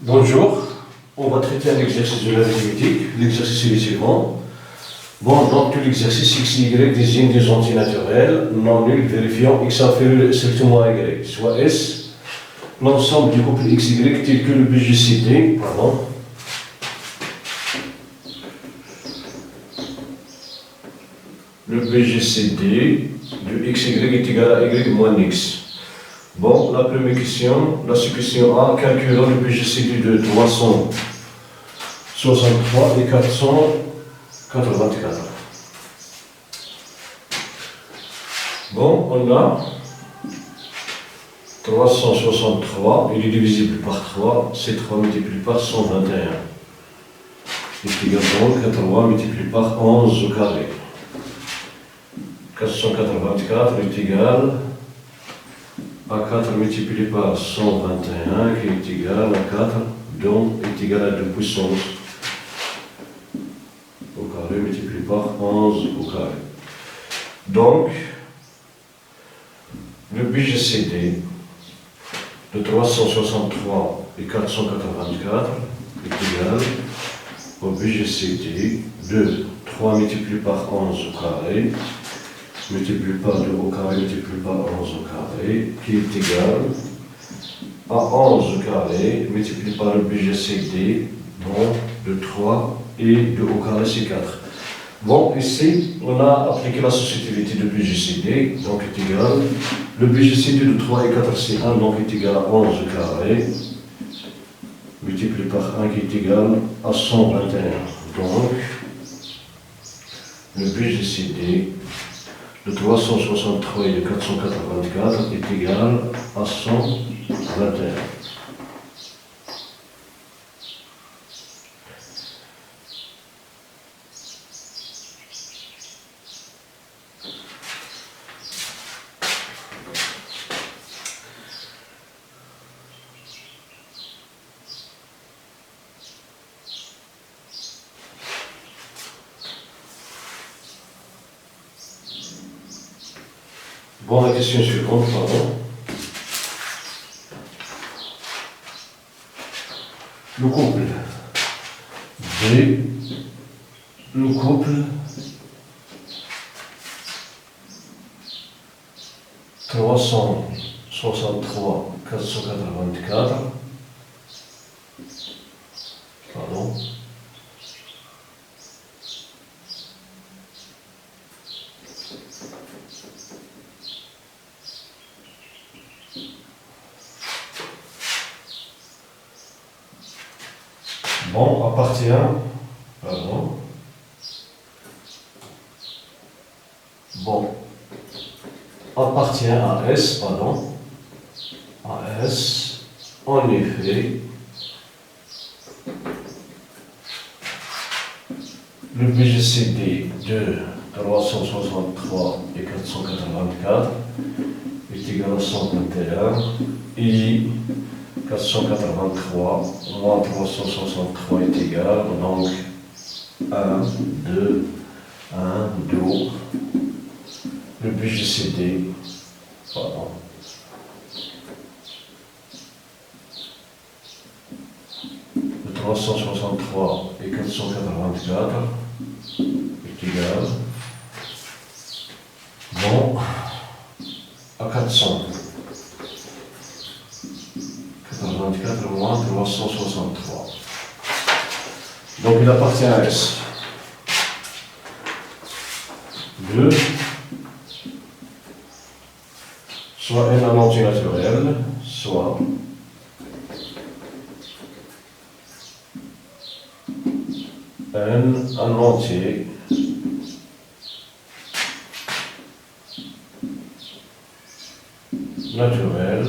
Bonjour, on va traiter un exercice de l'arithmétique. L'exercice est le suivant. Bon, donc tout l'exercice x et y désigne des entiers naturels non nuls vérifiant x inférieur strictement à y, soit S, l'ensemble du couple x, y tel que le BGCD, pardon. Le BGCD de x, y est égal à y moins x. Bon, la première question, la question A, calculons le BGCD de 363 et 484. Bon, on a 363, il est divisible par 3, c'est 3 multiplié par 121. C'est égal donc à 3 multiplié par 11 au carré. 484 est égal à 4 multiplié par 121 qui est égal à 4, donc est égal à 2 puissance au carré multiplié par 11 au carré. Donc, le BGCD de 363 et 484 est égal au BGCD de 3 multiplié par 11 au carré multiplié par 2 au carré, multiplié par 11 au carré, qui est égal à 11 au carré, multiplié par le BGCD, donc de 3 et 2 au carré, c'est 4. Bon, ici, on a appliqué l'associativité de BGCD, donc est égal, le BGCD de 3 et 4, c'est 1, donc est égal à 11 au carré, multiplié par 1, qui est égal à 121. Donc, le BGCD de 363 et de 484 est égal à 121. Bon, la question suivante, pardon. Le couple le couple 363, 484, pardon. Bon, appartient, pardon. Bon, appartient à S, pardon, à S, en effet, le BGCD de 363 et 484 est égal à 121 et 483 moins 363 est égal, donc 1, 2, 1, 2, le BGCD, pardon, de 363 et 484 est égal, bon, à 400. 84 moins 363. Donc il appartient à S. 2, soit n un entier naturel, soit n un entier naturel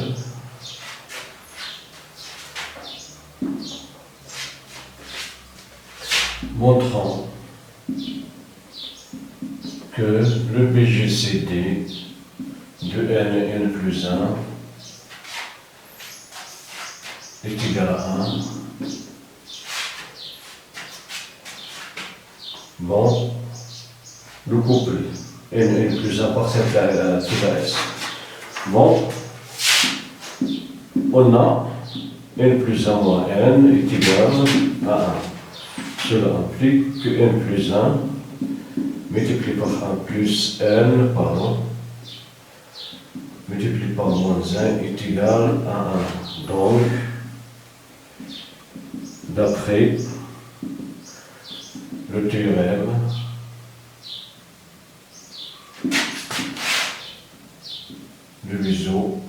montrant que le BGCD de n et n plus 1 est égal à 1. Bon, le couple n et n plus 1 appartient à S. Bon, on a n plus 1 moins n est égal à 1. Cela implique que n plus 1 multiplié par 1 plus n, multiplié par moins 1 est égal à 1. Donc, d'après le théorème de Museau,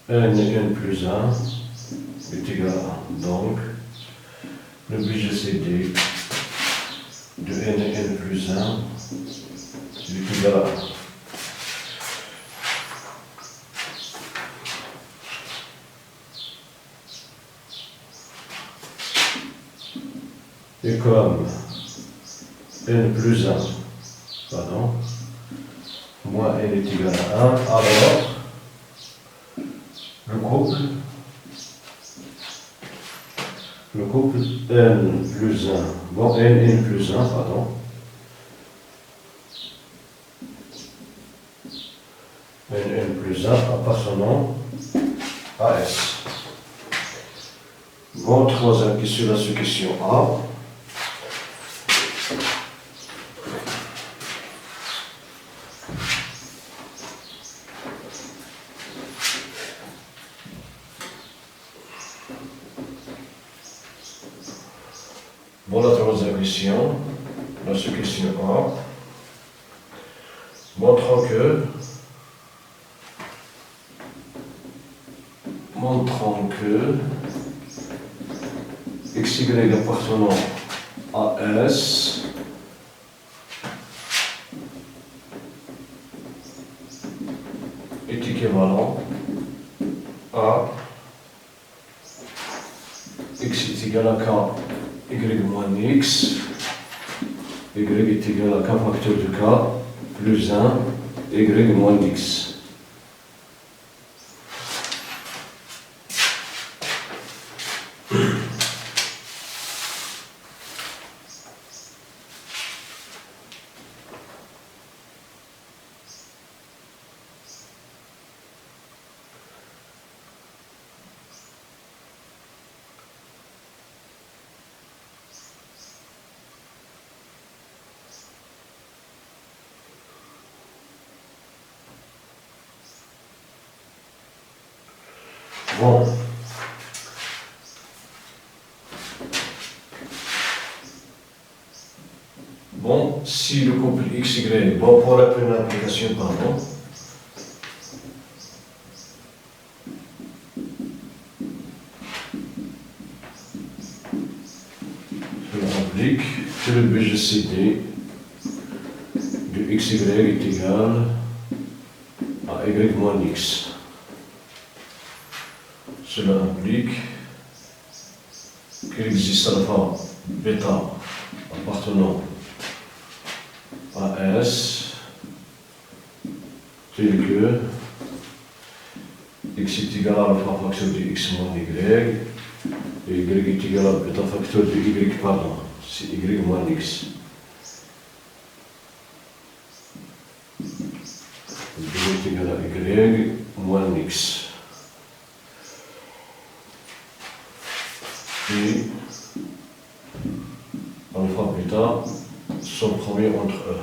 n et n plus 1 est égal à 1. Donc, le BGCD de n et n plus 1 est égal à 1. Et comme n plus 1, moins n est égal à 1, alors le couple n plus 1, n plus 1, n plus 1 appartenant à S. Bon, troisième question, la sous-question A. Bon, la troisième question, la sous-question A, montrant que x, y appartenant à S est équivalent à x est égal à k, y moins x, y est égal à k facteur de k plus 1, y moins x. Bon, si le couple XY, pour la première application, cela implique que le BGCD de XY est égal à Y moins X. Cela implique qu'il existe alpha, bêta appartenant à S tel que x est égal à alpha facteur de x moins y et y est égal à bêta facteur de y, c'est y moins x. Y est égal à y moins x. Et alpha bêta sont premiers entre eux.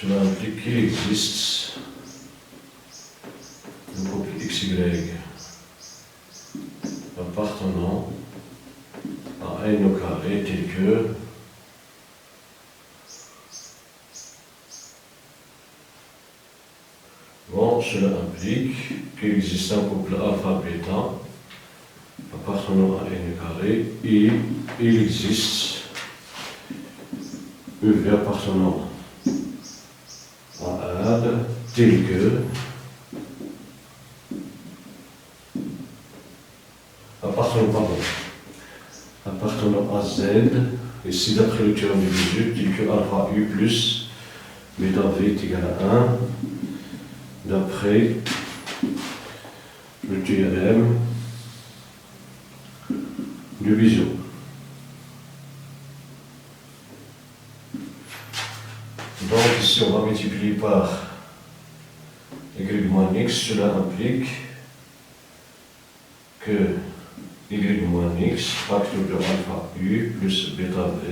Cela implique qu'il existe le couple XY appartenant n au carré tel que bon, cela implique qu'il existe un couple alpha-bêta appartenant à n carré et il existe EV appartenant à AD tel que appartenant à Z, ici d'après le théorème du Bézieux, tel que alpha U plus bêta V est égal à 1, d'après le théorème du Bézieux. Donc ici on va multiplier par y moins x, cela implique que y moins x, facteur de alpha u plus bêta v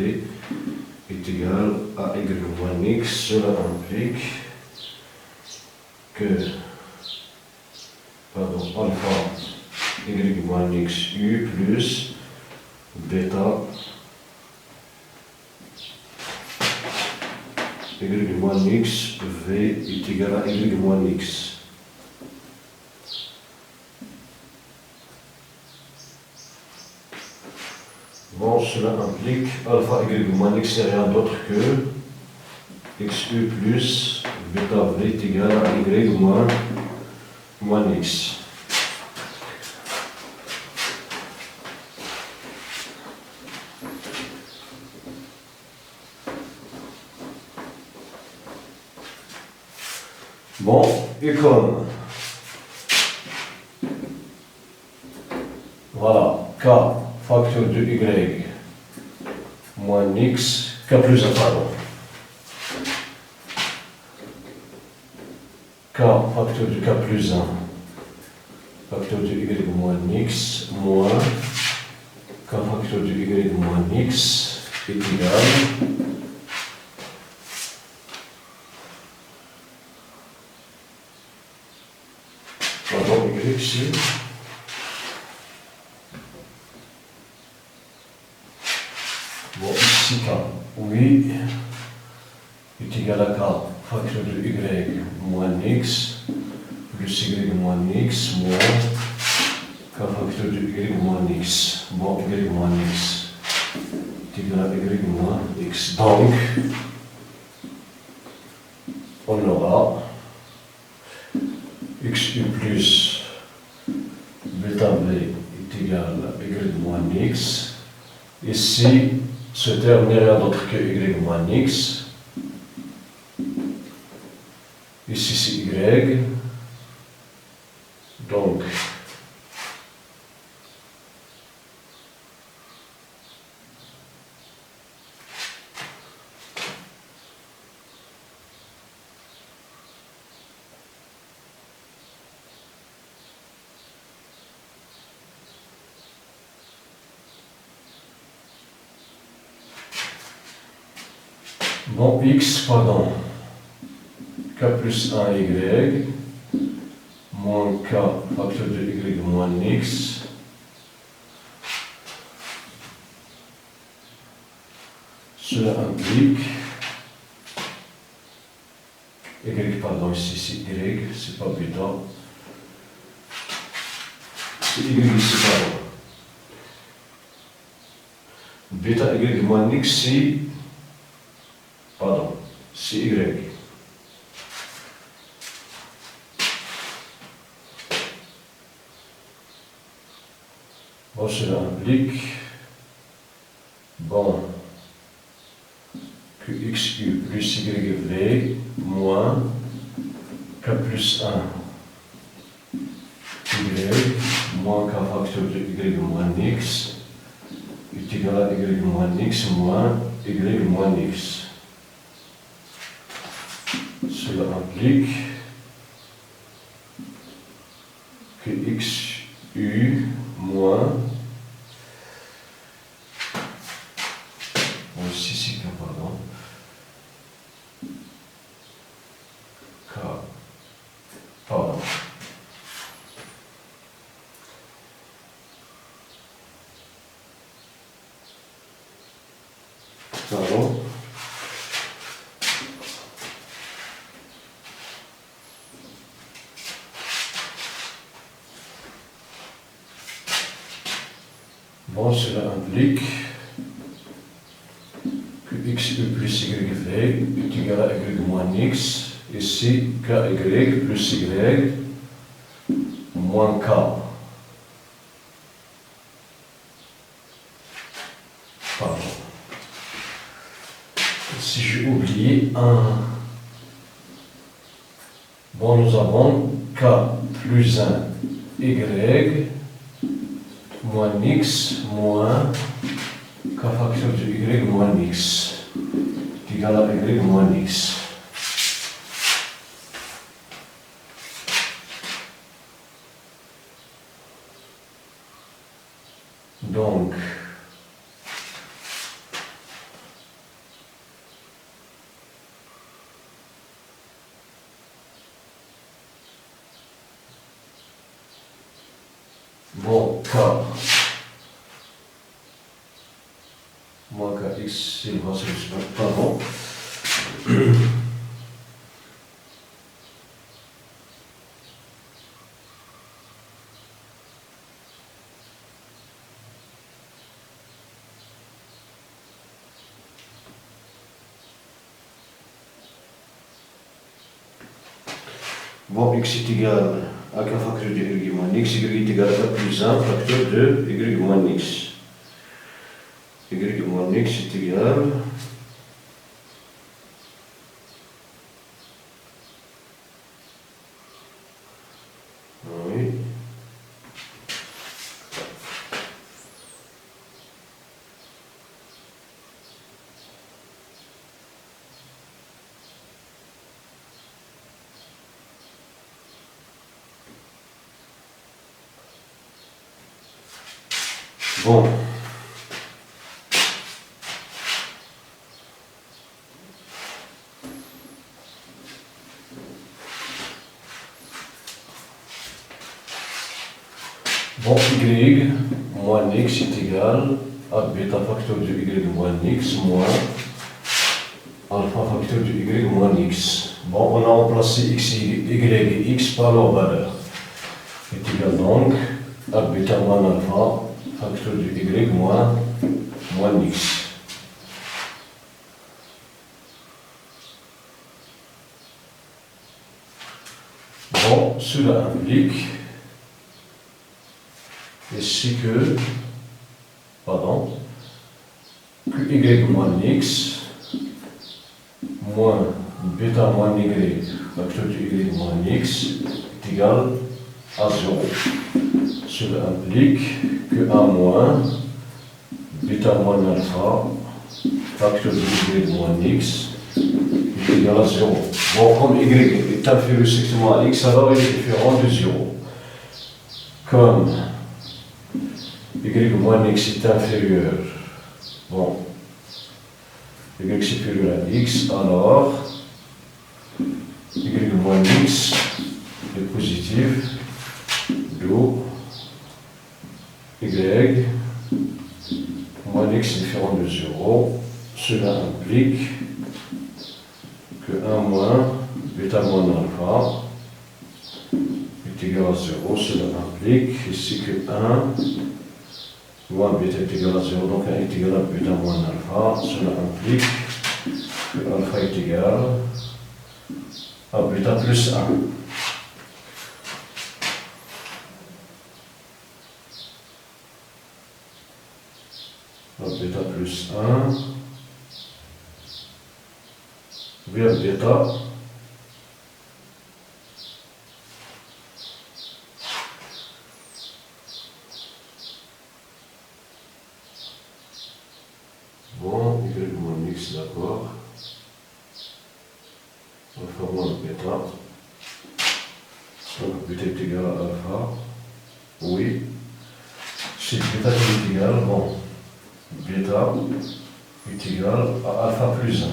est égal à y moins x, cela implique que alpha y moins x u plus bêta y moins x v est égal à y moins x. Bon, cela implique alpha y moins x n'est rien d'autre que xu plus bêta v est égal à y moins x. Bon, et comme voilà, k facteur de y moins x, k plus 1, pardon. K facteur de k plus 1, facteur de y moins x, moins k facteur de y moins x est égal y ici. Bon, ici k, oui, est égal à k facteur de y moins x plus y moins x moins k facteur de y moins x. Bon, y moins x est égal à y moins x. Donc, on aura xu plus bêta v est égal à y moins x. Ici, ce terme n'est rien d'autre que y moins x. Ici, c'est y. Donc, bon, x, pardon, k plus 1 y, moins k facteur de y moins x, cela implique, y, pardon, ici c'est y, c'est pas bêta, c'est y ici, pardon. Bêta y moins x, c'est, pardon, c'est y. Bon, cela implique, bon, que xu plus yv moins k plus 1 y moins k facteur de y moins x est égal à y moins x moins y moins x. Cela implique que xu moins, bon, ici c'est k, pardon, k, pardon, Bon, cela implique que xu plus yv est égal à y moins x, ici ky plus y moins k. Pardon. Si j'ai oublié un, bon, nous avons k plus 1 y moins x moins k facteur de y moins x est égal à y moins x. Donc, bon, k moins kx, c'est le pardon. Bon, x est égal à k facteur de y moins x, y est égal à k plus 1 facteur de y moins x. Y moins x est égal oui. Bon. Bon, y moins x est égal à bêta facteur de y moins x moins alpha facteur de y moins x. Bon, on a remplacé x, y et x par leur valeur. Est égal donc à bêta moins alpha facteur de y moins x. Bon, cela implique ici que, y moins x moins bêta moins y facteur de y moins x est égal à 0. Cela implique que a moins bêta moins alpha facteur de y moins x est égal à 0. Bon, comme y est inférieur strictement à x, alors il est différent de 0. Comme y moins x est inférieur, bon, y supérieur à x, alors y moins x est positif, d'où y moins x est différent de 0. Cela implique que 1 moins bêta moins alpha est égal à 0. Cela implique ici que 1 moins bêta est égal à 0, donc 1 est égal à bêta moins alpha. Cela implique que alpha est égal à bêta plus 1. Bêta plus 1 vers bêta bon, y moins x, d'accord, alpha moins bêta, donc bêta est égal à alpha, oui, si bêta est égal, bon, bêta est égal à alpha plus 1.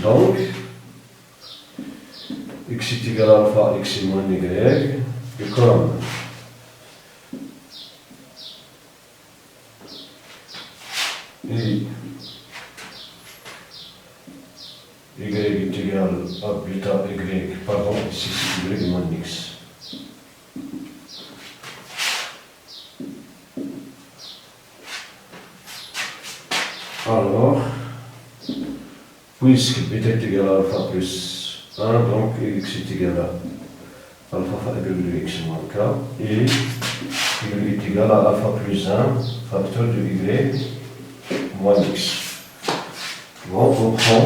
Donc, x est égal à alpha, x est moins y, et comme y est égal à bêta y, pardon, ici c'est y moins x. puisque bêta est égal à alpha plus 1, donc x est égal à alpha égale x moins k, et y est égal à alpha plus 1, facteur de y moins x. Bon, on prend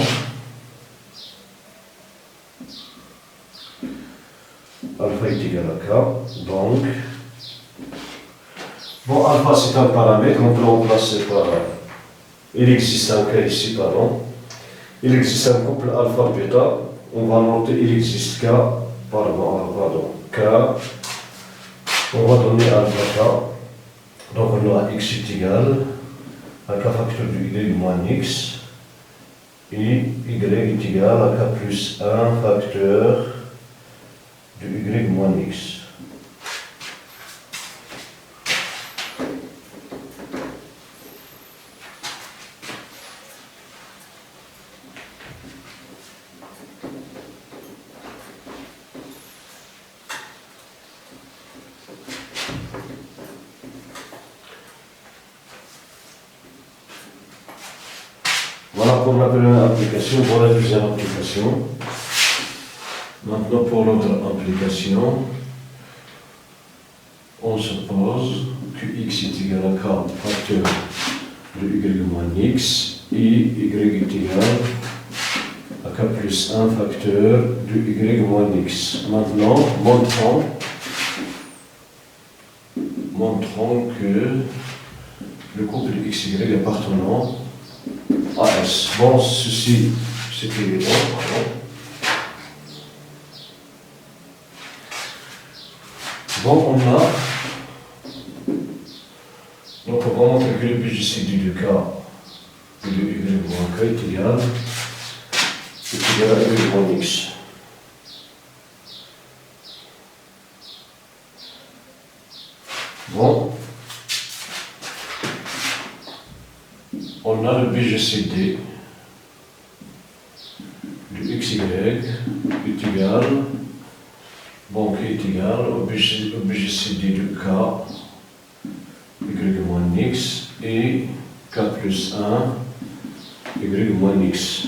alpha est égal à k, donc, bon, alpha c'est un paramètre, on peut remplacer par, il existe un k ici, pardon, il existe un couple alpha bêta, on va noter il existe k, pardon, k, on va donner alpha k, donc on aura x est égal à k facteur de y moins x, et y est égal à k plus 1 facteur de y moins x. Voilà pour la première application, pour la deuxième application. Maintenant pour l'autre application, on suppose que x est égal à k facteur de y moins x et y est égal à k plus 1 facteur de y moins x. Maintenant, montrons que le couple xy appartenant à S. Bon, ceci, c'est évident, pardon. Bon, on a, donc on va montrer que le BGCD de K et de Y moins K est égal à Y moins X. Bon, on a le BGCD de XY est égal, bon, qui est égal au BGCD de K, Y moins X, et K plus 1, Y moins X,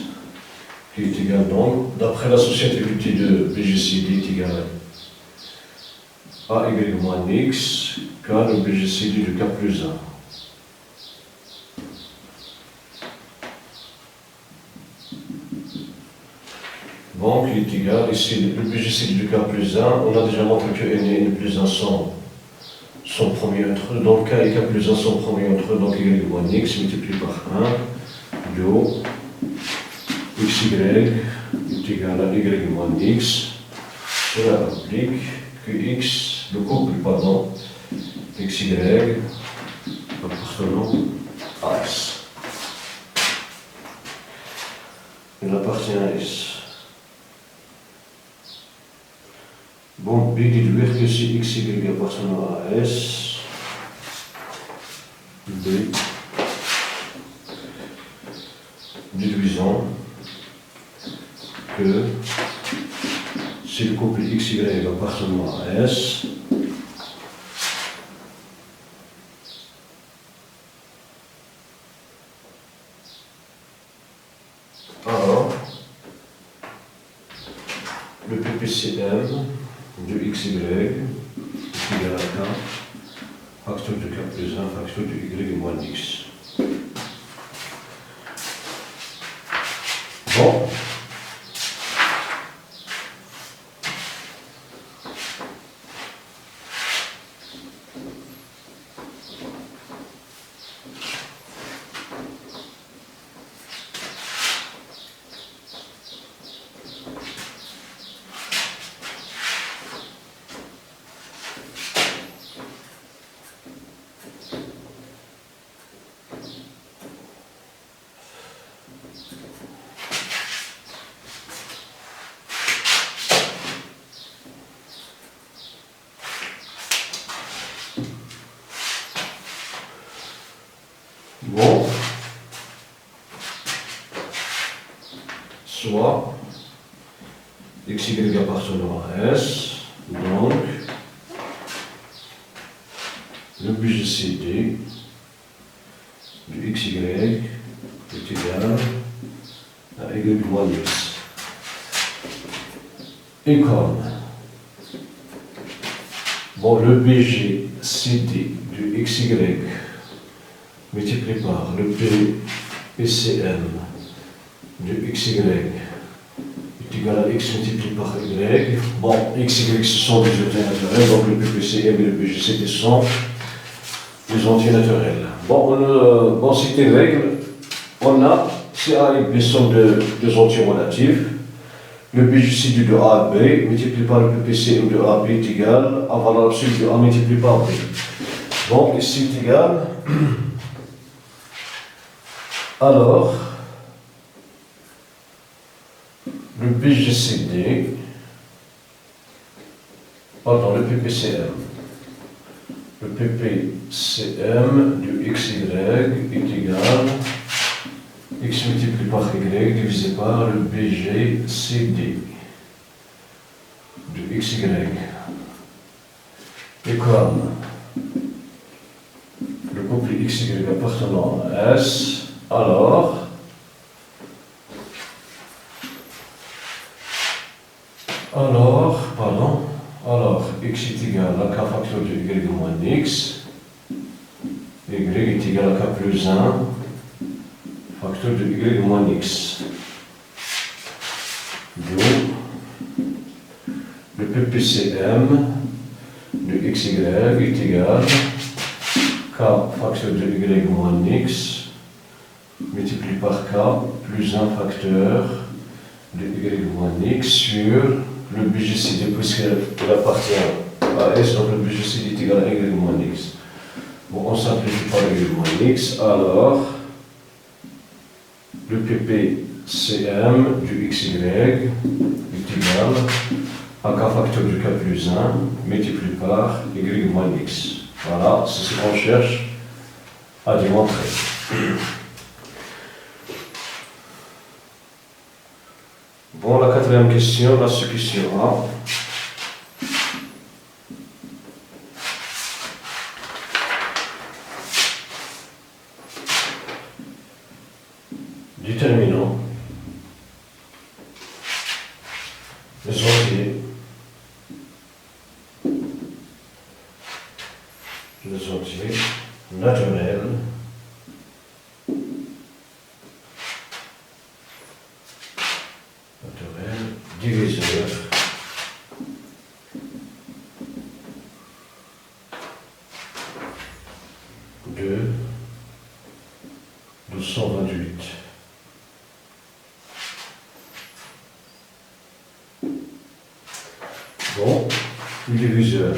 qui est égal donc, d'après l'associativité de BGCD est égal à Y moins X, K le BGCD de K plus 1. Donc, il est égal, ici, le BGCD de K plus 1, on a déjà montré que N et N plus 1 sont premiers entre eux, donc K et K plus 1 sont premiers entre eux, donc Y moins X multiplié par 1, do XY est égal à Y moins X, cela implique que X, le couple, pardon, XY appartenant à S. Il appartient à S. Bon, B déduire que si XY appartenant à S, B, déduisons que si le couple XY appartenant à S, alors le PPCM de XY est égal à K, facteur de K plus 1, facteur de Y moins X. Bon. Bon, soit XY appartenant à S, donc le BGCD de XY est égal à y moins x. Et comme bon, le BGCD du XY multiplié par le PCM du XY est égal à x multiplié par y. Bon, x, y, ce sont des entiers naturels, donc le PPCM et le BGCD sont des entiers naturels. Bon, c'était règle, on a si A et B sont deux entiers relatifs. Le BGCD de A à B multiplié par le PPCM de A à B est égal à valeur absolue de A multiplié par B. Donc ici est égal. Alors, le BGCD, pardon, le PPCM du XY est égal x multiplié par y divisé par le BGCD de XY. Et comme le couple XY appartenant à S, alors x est égal à k facteur de y moins x, y est égal à k plus 1 facteur de y moins x. D'où le PPCM de xy est égal à k facteur de y moins x multiplié par k plus 1 facteur de y moins x sur le BGCD, puisqu'il appartient à S, donc le BGCD est égal à y moins x. Bon, on simplifie par y moins x, alors le PPCM du XY est égal à k facteur de k plus 1 multiplié par y moins x. Voilà, c'est ce qu'on cherche à démontrer. Bon, la quatrième question, la succession A. Déterminons les entiers naturels diviseur de 228. Bon, le diviseur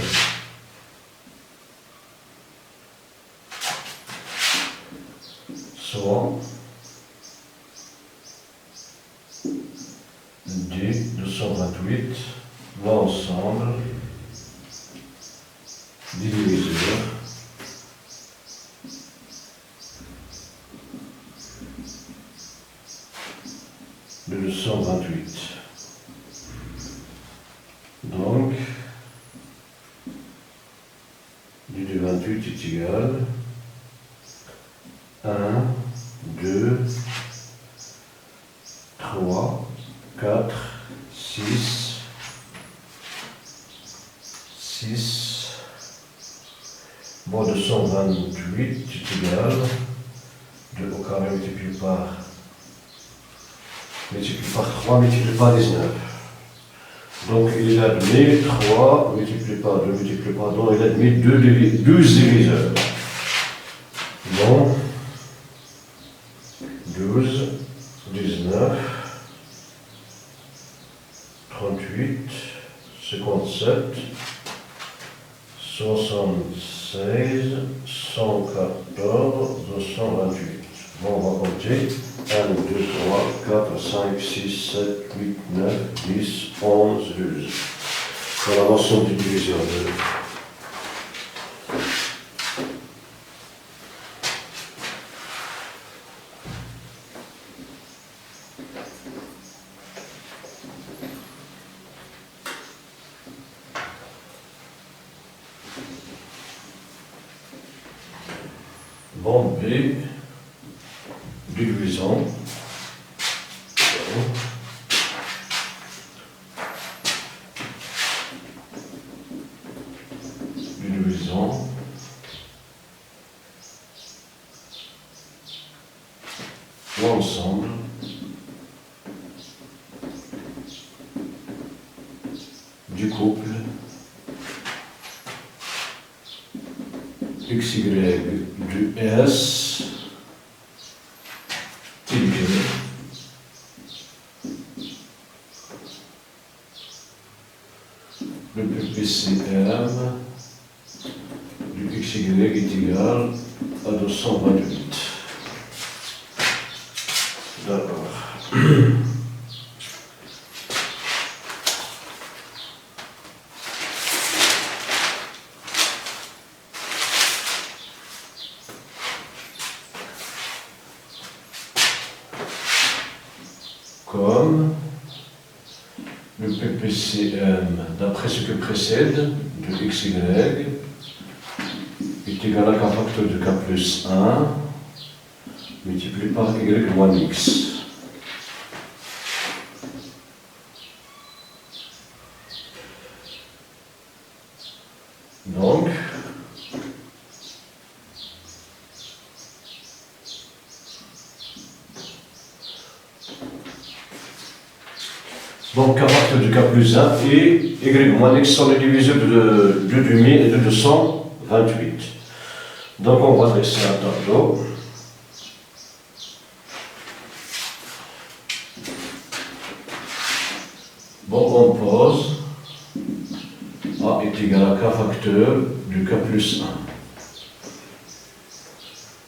soit D228 l'ensemble des diviseurs de 228. Donc, du 28 est égal à 1, 2, 3, 4, 6, 6, bon, 228 est égal 2 au carré multiplié par 3 multiplié par 19. Donc il admet 3 multiplié par 2 multiplié par 2, il admet 12 diviseurs. Donc 12, 19, 38, 57, 76, 114, 228. Bon, on va compter. 1, 2, 3, 4, 5, 6, 7, 8, 9, 10, 11, 12. Voilà l'ensemble du diviseur de... Bon, B, divisons. division l'ensemble du couple XY du S tilde le PPCM du XY est égal à 228. D'accord. Comme le PPCM, d'après ce que précède, de XY, est égal à K facteur de K plus 1, multiplié par Y moins X. Donc, K facteur de K plus 1 et Y moins X sont les diviseurs de 2 demi et de 228. Donc on va dresser un tableau. Bon, on pose A est égal à K facteur de K plus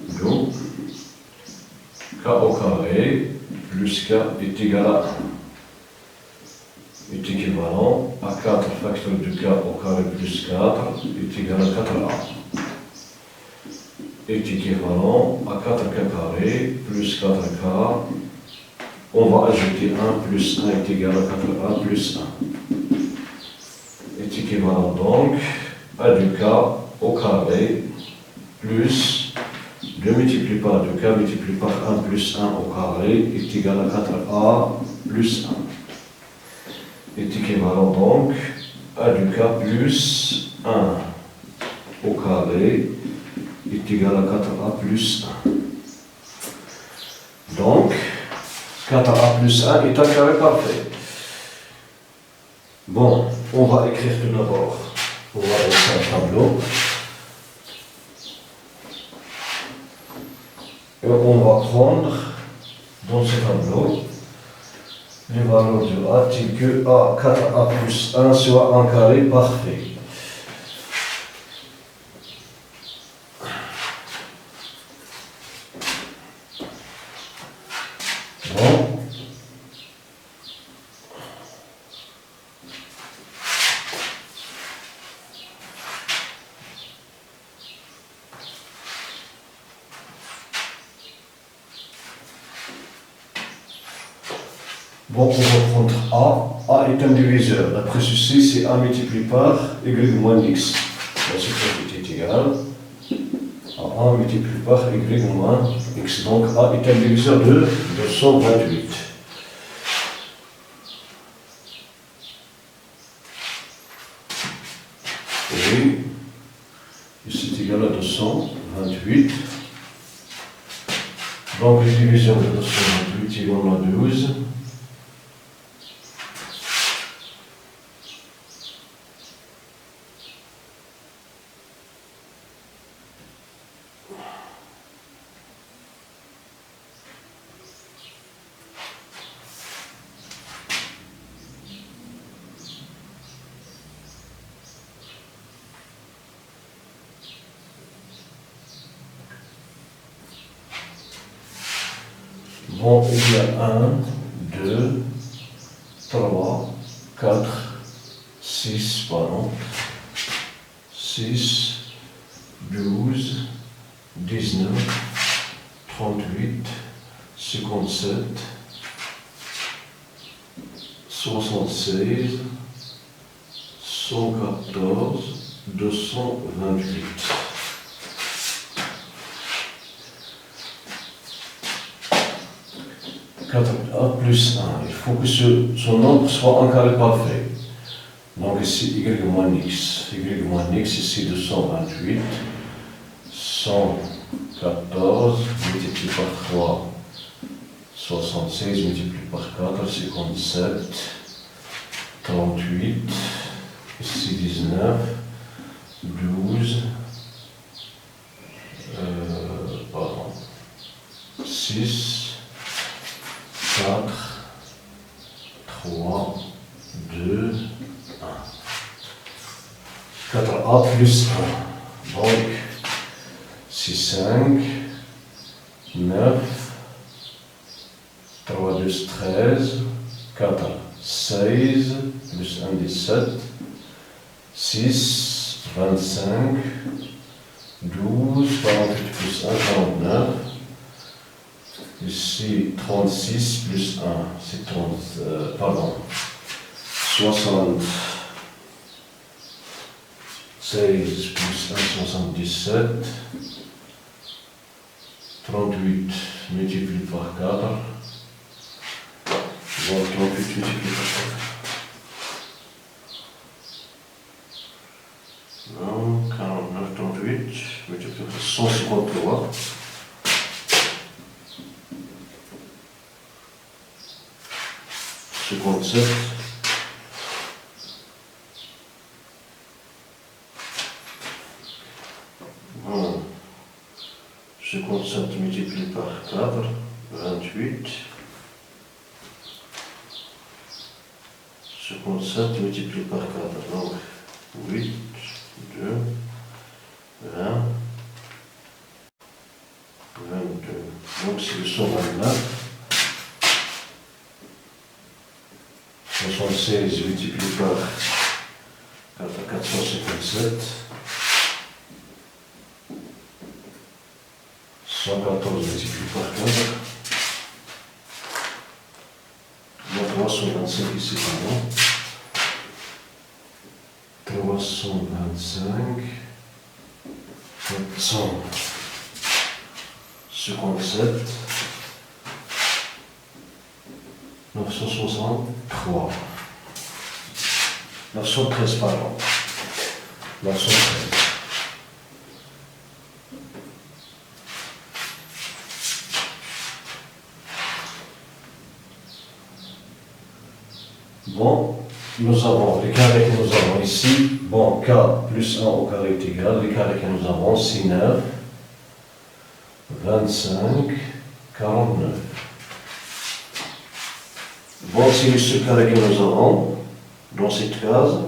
1. Donc, K au carré plus K est égal à 1. Est équivalent à 4 facteur de K au carré plus 4 est égal à 4A. Est équivalent à 4K carré plus 4K. On va ajouter 1 plus 1 est égal à 4A plus 1. Est équivalent donc à 2K au carré plus 2 multiplié par 2K multiplié par 1 plus 1 au carré est égal à 4A plus 1. Est équivalent donc à 2K plus 1 au carré est égal à 4A plus 1. Donc, 4A plus 1 est un carré parfait. Bon, on va écrire tout d'abord. On va faire un tableau. Et on va prendre dans ce tableau les valeurs de A telles que A, 4A plus 1 soit un carré parfait. Bon. Bon, on va prendre A. A est un diviseur. D'après ceci, c'est A multiplié par Y moins X. La suite est égale à A multiplié par Y moins X. Donc A est un diviseur de 228. Et c'est égal à 228. Donc les divisions de 228 égale à 12. Bon, il y a 1, 2, 3, 4, 6, pardon, 6, 12, 19, 38, 57, 76, 114, 228. A plus 1. Il faut que ce nombre soit un carré parfait. Donc ici, y moins x. Y moins x, ici 228. 114 multiplié par 3, 76 multiplié par 4, 57. 38. Ici 19. 12. Pardon. 6. 4. 3. 2. 4a plus 1. Donc, 6, 5, 9, 3, 2, 13, 4, 16, plus 1, 17, 6, 25, 12, 48 plus 1, 49, ici 36 plus 1, c'est 30, pardon, 60. 16 plus 1, 77. 38 multiplié par 4. Donc 38 multiplié par 4. Donc 49, 38 multiplié par 153. 57. 57 multiplié par 4, 28. 57 multiplié par 4, donc 8, 2, 20, 22. Donc c'est le 129. 76 multiplié par 4, 457. 114 multiplié par 4. Il y a 325 ici, pardon. 325. 457. 963. 913, pardon. 913. Bon, nous avons les carrés que nous avons ici. Bon, k plus 1 au carré est égal. Les carrés que nous avons, c'est 9, 25, 49. Bon, c'est le seul carré que nous avons dans cette case.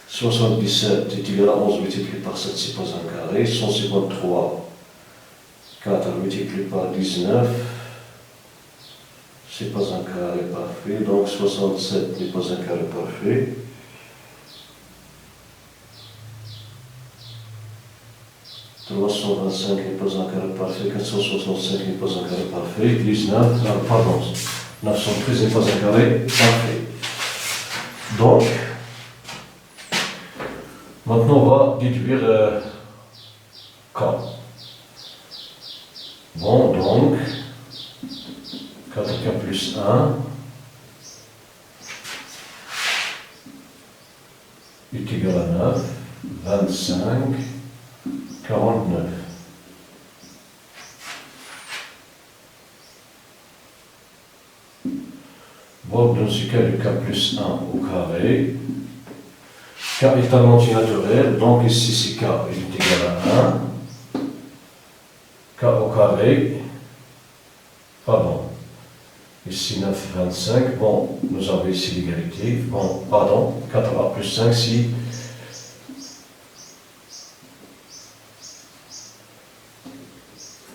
77 est égal à 11 multiplié par 7, c'est pas un carré. 153, 4 multiplié par 19. C'est pas un carré parfait, donc 67 n'est pas un carré parfait. « 325 n'est pas un carré parfait, 465 n'est pas un carré parfait, 19, pardon, 913 n'est pas un carré parfait. » Donc, maintenant on va déduire K. Bon, donc, 4K plus 1 est égal à 9, 25, 49. Bon, dans ce cas, le K plus 1 au carré. K est un entier naturel, donc ici, c'est K est égal à 1. K au carré, pardon. Ici 9, 25. Bon, nous avons ici l'égalité. Bon, pardon, 4a plus 5, si.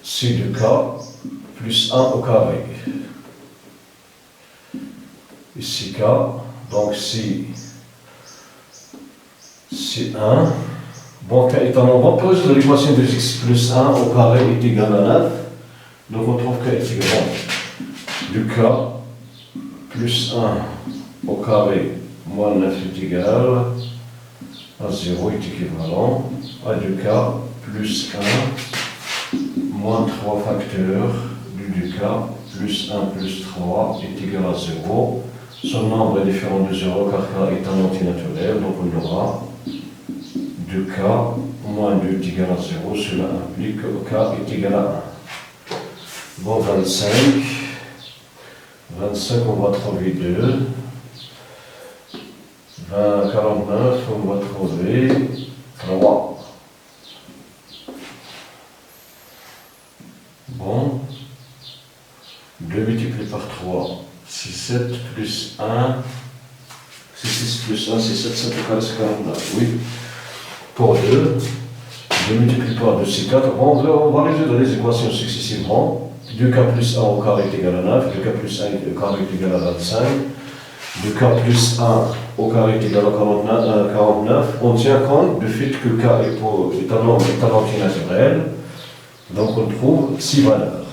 C'est 2k plus 1 au carré. Ici k, donc si. C'est 1. Bon, k est un nombre pose, l'équation de x plus 1 au carré est égale à 9. Donc on trouve k est égal à du k plus 1 au carré moins 9 est égal à 0 est équivalent à 2k plus 1 moins 3 facteurs du 2k plus 1 plus 3 est égal à 0. son nombre est différent de 0 car k est un entier naturel, donc on aura 2k moins 2 est égal à 0, cela implique que k est égal à 1. Bon, 25, on va trouver 2. 49, on va trouver 3. Bon, 2 multiplié par 3, c'est 7 plus 1, c'est 6 plus 1, c'est 7, 7 au carré, c'est 49, oui. Pour 2, 2 multiplié par 2, c'est 4. Bon, on va résoudre les équations successivement. 2k plus 1 au carré est égal à 9, 2k plus 1 au carré est égal à 25, 2k plus 1 au carré est égal à 49. On tient compte du fait que k est un entier naturel, donc on trouve 6 valeurs.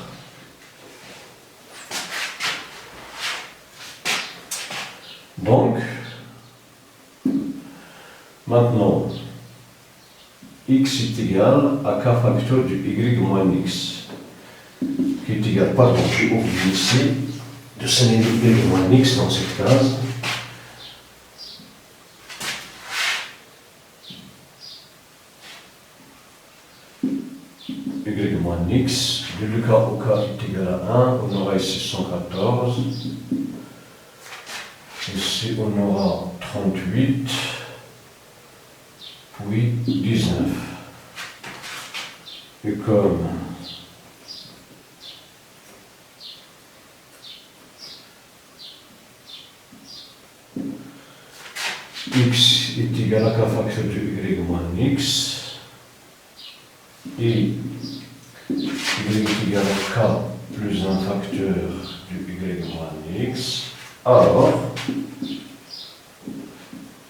Donc, maintenant, x est égal à k facteur du y moins x, qui est égal, pardon, j'ai oublié ici de signaler y moins x dans cette case. Y moins x, de k au k est égal à 1, on aura ici 114. Ici, on aura 38, puis 19. Et comme x est égal à k facteur de y moins x, et y est égal à k plus un facteur du y moins x, alors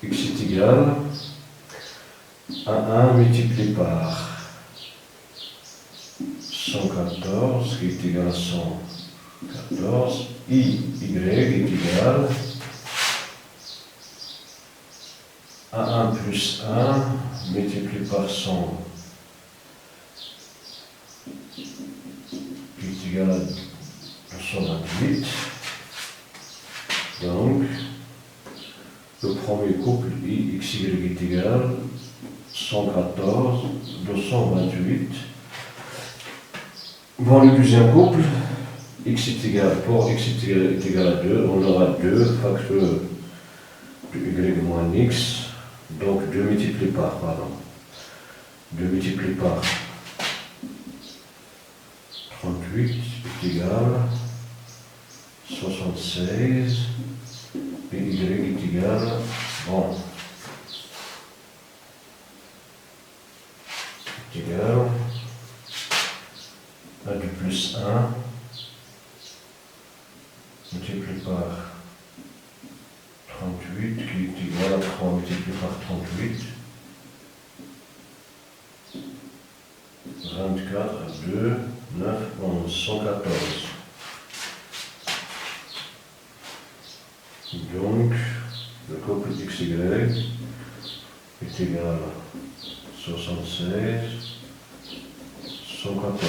x est égal à 1 multiplié par 114, qui est égal à 114, y est égal à 1 plus 1 multiplié par 100, qui est égal à 228. Donc, le premier couple xy est égal 114, 228. Bon, le deuxième couple, x est égal, pour x est égal à 2, on aura 2 facteurs de y moins x, donc 2 multiplié par 38 est égal 76, et y est égal, bon, est égal à 2 plus 1 multiplié par 38, qui est égal à 3 multiplié par 38, 24, 2, 9, 11, 114. Donc, le couple xy est égal à 76, 114.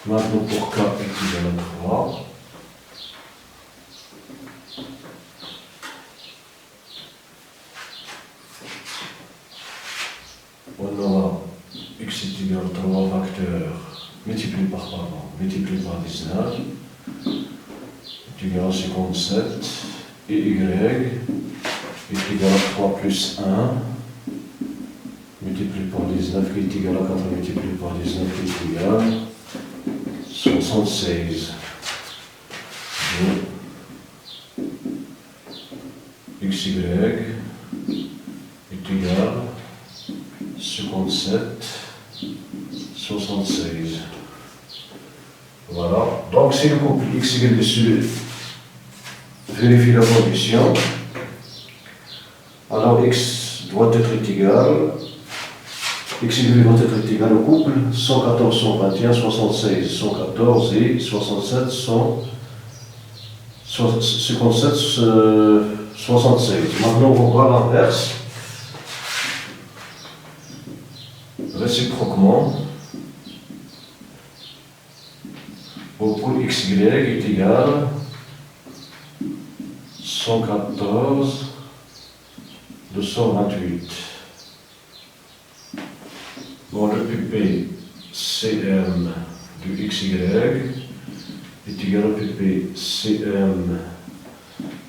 Maintenant, pour k est égal à 3, on aura x est égal à 3 facteurs multiplié par 19, est égal à 57, et y est égal à 3 plus 1 multiplié par 19, qui est égal à 4 multiplié par 19, qui est égal à 76. Donc, xy est égal à 57, 76. Voilà. Donc, si le couple xy dessus vérifie la condition, alors x doit être égal, xy doit être égal au couple 114, 121, 76, 114 et 67, 57, 76. Maintenant, on va voir l'inverse. Réciproquement, pour xy est égal 114 228. Bon, le pp cm du xy est égal au pp cm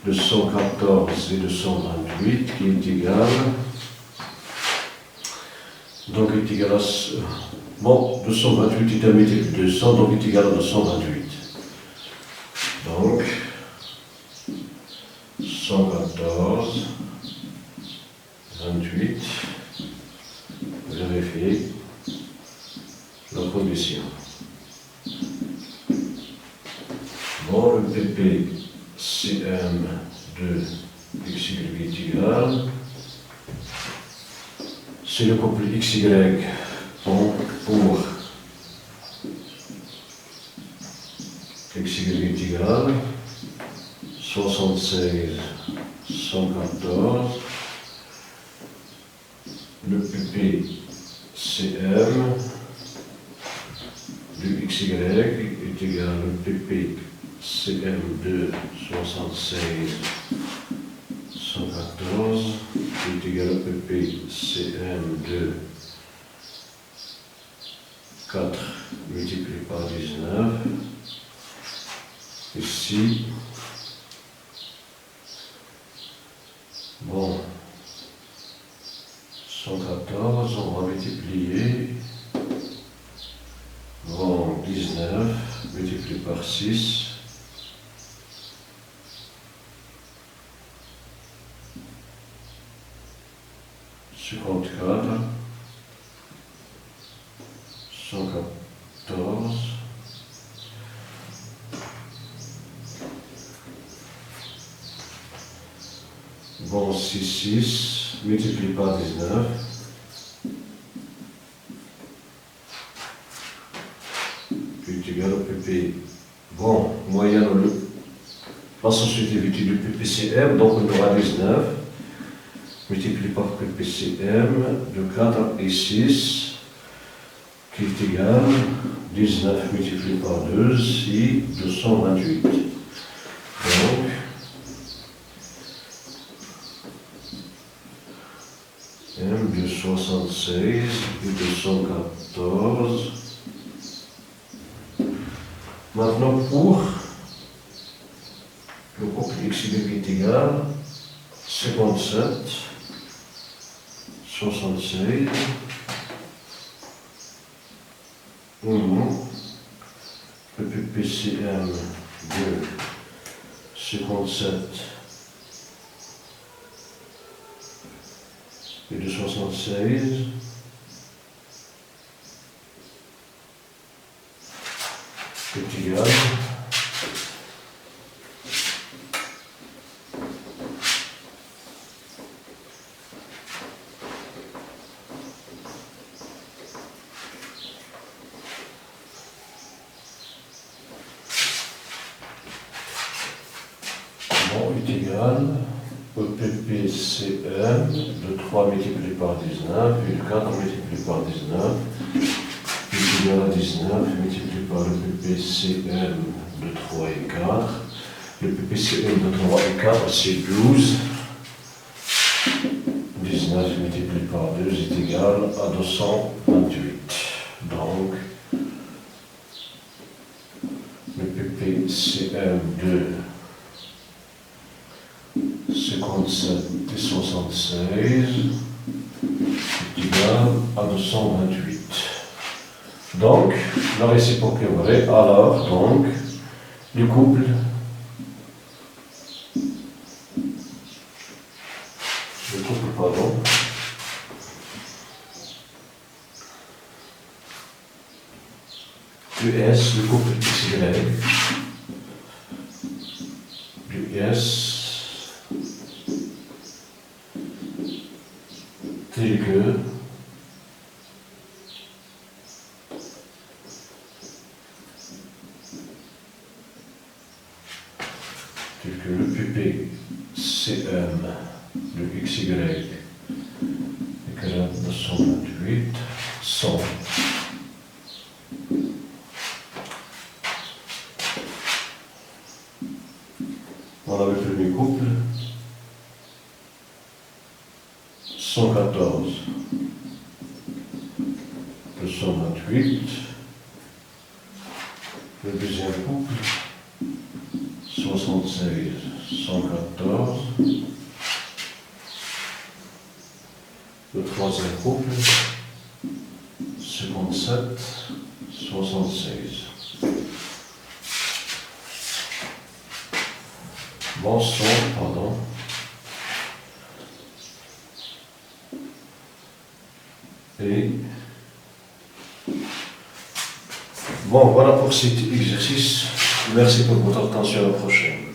de 114 et 228 qui est égal, donc est égal à, bon, 228 est un multiple de 200, donc est égal à 228. Donc, 114, 28, vérifier la condition. Bon, le pp cm de xy est égal, c'est le couple xy pour xy est égal 76 114, le pp cm du xy est égal au pp cm de 76 114 est égal au pp cm de 4 multiplié par 19. Ici, bon, 114, on va multiplier, bon, 19 multiplié par 6, cinquante quatre, 114, bon, 6 multiplié par 19, est égal au pp. Bon, moyenne, la associativité du ppcm, donc on aura 19, multiplié par ppcm de 4 et 6, qui est égal 19 multiplié par 2, c'est 228. Donc, m de 76 et 214. Maintenant, pour le couple xy est égal 57, 76, le ppcm de 57 et de 76 est égal au ppcm de 3 multiplié par 19 et de 4 multiplié par 19 est égal à 19 multiplié par le ppcm de 3 et 4. Le ppcm de 3 et 4 c'est 12. 19 multiplié par 2 est égal à 228. Donc, le ppcm de 57 et 76 est égal à 228. Donc, la réciproque est vraie. Alors, donc, le couple pardon, du S, le couple XY, du S tel que le ppcm de XY est égal à 228, 100. On a le premier couple, 114 plus 128. Le deuxième couple, 76, 114. Le troisième couple, 57, 76. Bon son, pardon. Et bon, voilà pour cet exercice. Merci pour votre attention. À la prochaine.